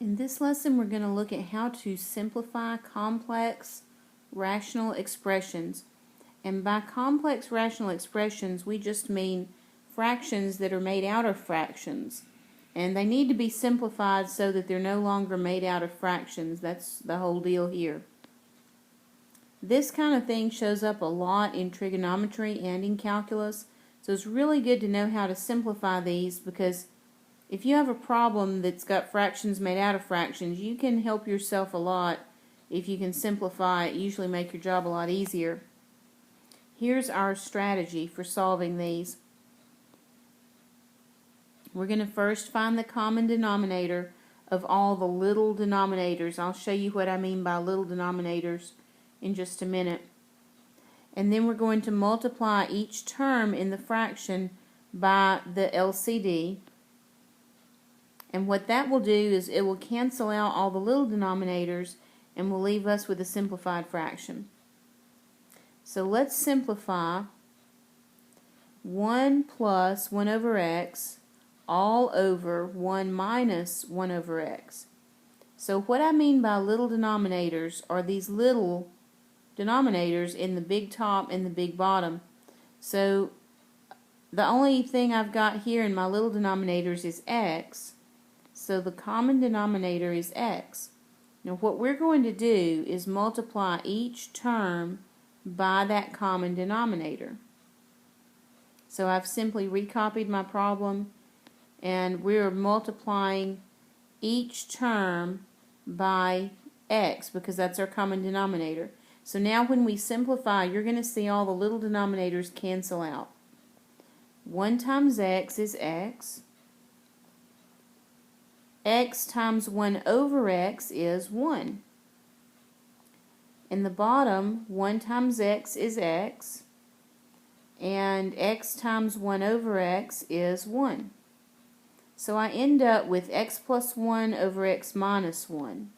In this lesson, we're going to look at how to simplify complex rational expressions. And by complex rational expressions, we just mean fractions that are made out of fractions. And they need to be simplified so that they're no longer made out of fractions. That's the whole deal here. This kind of thing shows up a lot in trigonometry and in calculus. So it's really good to know how to simplify these, because if you have a problem that's got fractions made out of fractions, you can help yourself a lot if you can simplify it, usually make your job a lot easier. Here's our strategy for solving these. We're going to first find the common denominator of all the little denominators. I'll show you what I mean by little denominators in just a minute. And then we're going to multiply each term in the fraction by the LCD. And what that will do is it will cancel out all the little denominators and will leave us with a simplified fraction. So let's simplify 1 plus 1 over x all over 1 minus 1 over x. So what I mean by little denominators are these little denominators in the big top and the big bottom. So the only thing I've got here in my little denominators is x. So the common denominator is x. Now what we're going to do is multiply each term by that common denominator. So I've simply recopied my problem, and we're multiplying each term by x because that's our common denominator. So now when we simplify, you're going to see all the little denominators cancel out. 1 times x is x. X times 1 over x is 1. In the bottom, 1 times x is x, and x times 1 over x is 1. So I end up with x plus 1 over x minus 1.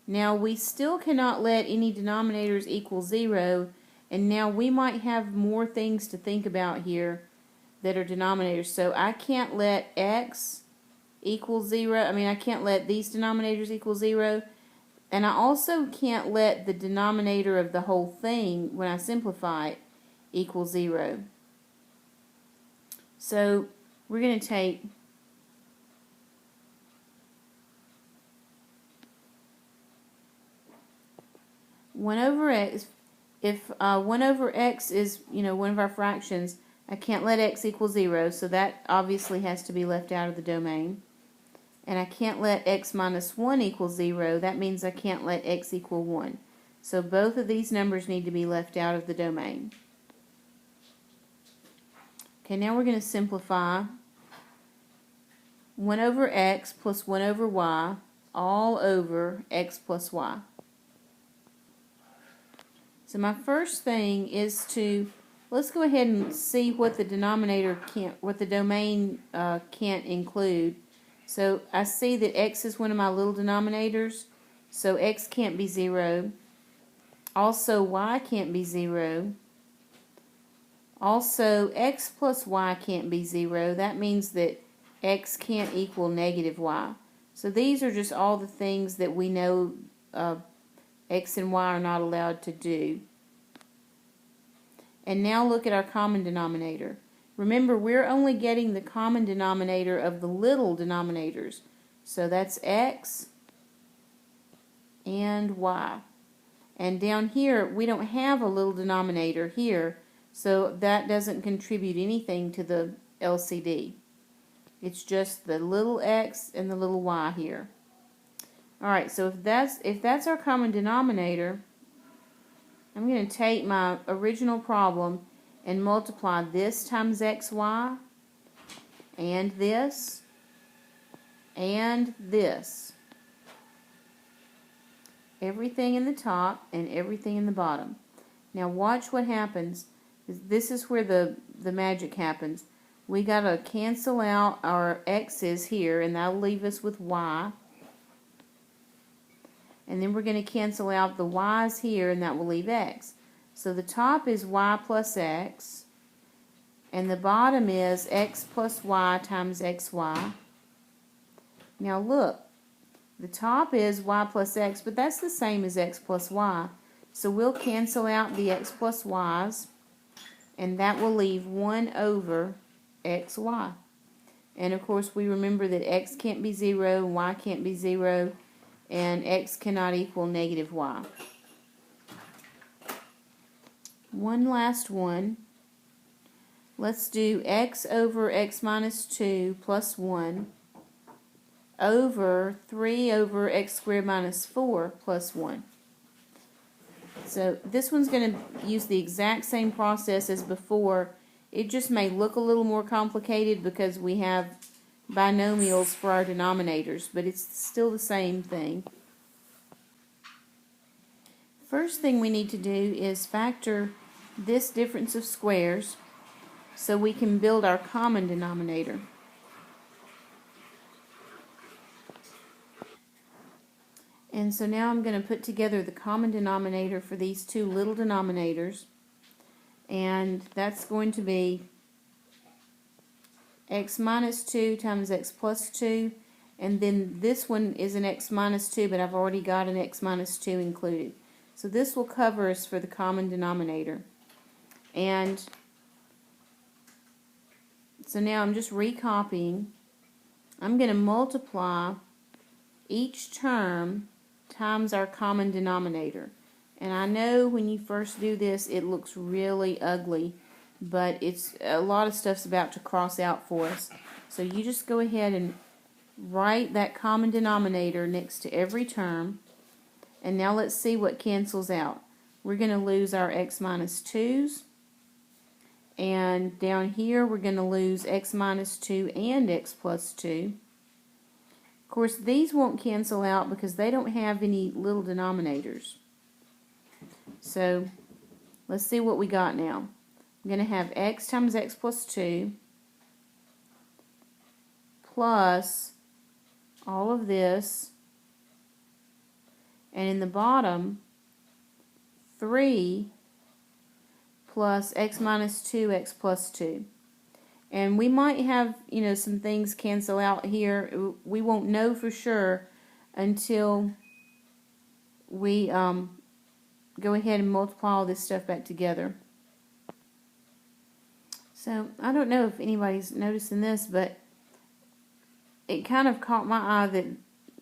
Now we still cannot let any denominators equal 0, and now we might have more things to think about here that are denominators. So I can't let x equal 0. I can't let these denominators equal 0. And I also can't let the denominator of the whole thing, when I simplify it, equal 0. So we're going to take one over x. If 1 over x is, one of our fractions, I can't let x equal 0, so that obviously has to be left out of the domain. And I can't let x minus 1 equal 0. That means I can't let x equal 1. So both of these numbers need to be left out of the domain. Okay, now we're going to simplify 1 over x plus 1 over y all over x plus y. So my first thing is let's go ahead and see what the domain can't include. So I see that x is one of my little denominators, so x can't be 0. Also, y can't be 0. Also, x plus y can't be 0. That means that x can't equal negative y. So these are just all the things that we know x and y are not allowed to do. And now look at our common denominator. Remember, we're only getting the common denominator of the little denominators. So that's x and y. And down here, we don't have a little denominator here, so that doesn't contribute anything to the LCD. It's just the little x and the little y here. Alright, so if that's our common denominator, I'm going to take my original problem and multiply this times xy, and this, and this. Everything in the top and everything in the bottom. Now watch what happens. This is where the magic happens. We got to cancel out our x's here, and that'll leave us with y. And then we're going to cancel out the y's here, and that will leave x. So the top is y plus x, and the bottom is x plus y times xy. Now look, the top is y plus x, but that's the same as x plus y. So we'll cancel out the x plus y's, and that will leave 1 over xy. And of course we remember that x can't be 0, y can't be 0, and x cannot equal negative y. One last one. Let's do x over x minus 2 plus 1 over 3 over x squared minus 4 plus 1. So this one's going to use the exact same process as before. It just may look a little more complicated because we have binomials for our denominators, but it's still the same thing. First thing we need to do is factor this difference of squares so we can build our common denominator. And so now I'm going to put together the common denominator for these two little denominators, and that's going to be x minus 2 times x plus 2, and then this one is an x minus 2, but I've already got an x minus 2 included. So this will cover us for the common denominator. And so now I'm just recopying. I'm going to multiply each term times our common denominator. And I know when you first do this it looks really ugly, but it's a lot of stuff's about to cross out for us. So you just go ahead and write that common denominator next to every term. And now let's see what cancels out. We're going to lose our x minus 2's. And down here we're going to lose x minus 2 and x plus 2. Of course, these won't cancel out because they don't have any little denominators. So let's see what we got now. I'm going to have x times x plus 2 plus all of this, and in the bottom 3 plus x minus 2 x plus 2. And we might have, some things cancel out here. We won't know for sure until we go ahead and multiply all this stuff back together. So I don't know if anybody's noticing this, but it kind of caught my eye that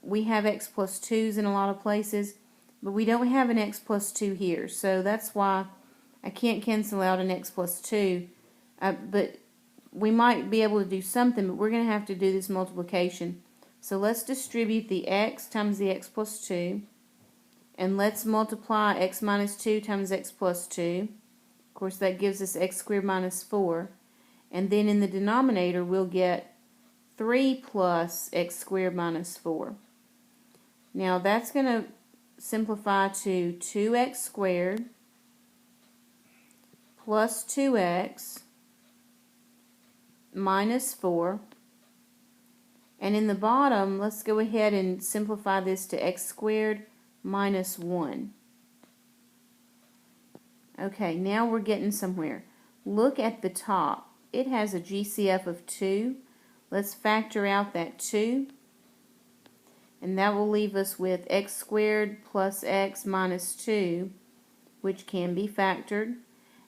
we have x plus 2's in a lot of places, but we don't have an x plus 2 here. So that's why I can't cancel out an x plus 2. But we might be able to do something, but we're going to have to do this multiplication. So let's distribute the x times the x plus 2. And let's multiply x minus 2 times x plus 2. Of course, that gives us x squared minus 4. And then in the denominator, we'll get 3 plus x squared minus 4. Now, that's going to simplify to 2x squared plus 2x minus 4. And in the bottom, let's go ahead and simplify this to x squared minus 1. Okay, now we're getting somewhere. Look at the top. It has a GCF of 2. Let's factor out that 2. And that will leave us with x squared plus x minus 2, which can be factored.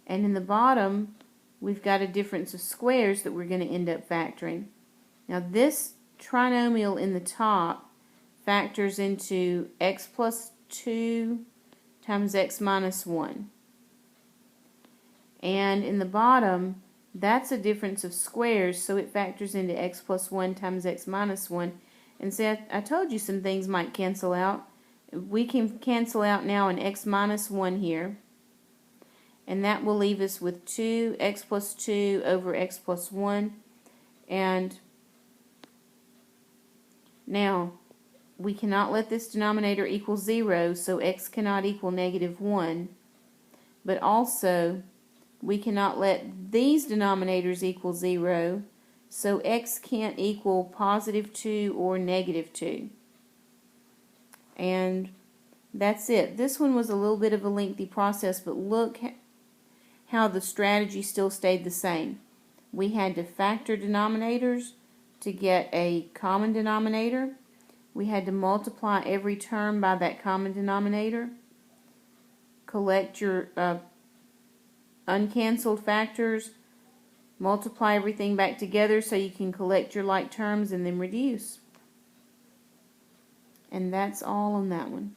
And in the bottom, we've got a difference of squares that we're going to end up factoring. Now this trinomial in the top factors into x plus 2 times x minus 1. And in the bottom, that's a difference of squares, so it factors into x plus 1 times x minus 1. And see, I told you some things might cancel out. We can cancel out now an x minus 1 here. And that will leave us with 2x plus 2 over x plus 1. And now, we cannot let this denominator equal 0, so x cannot equal negative 1. But also, we cannot let these denominators equal 0, so x can't equal positive 2 or negative 2. And that's it. This one was a little bit of a lengthy process, but look how the strategy still stayed the same. We had to factor denominators to get a common denominator, We had to multiply every term by that common denominator. Collect your uncanceled factors. Multiply everything back together so you can collect your like terms and then reduce. And that's all on that one.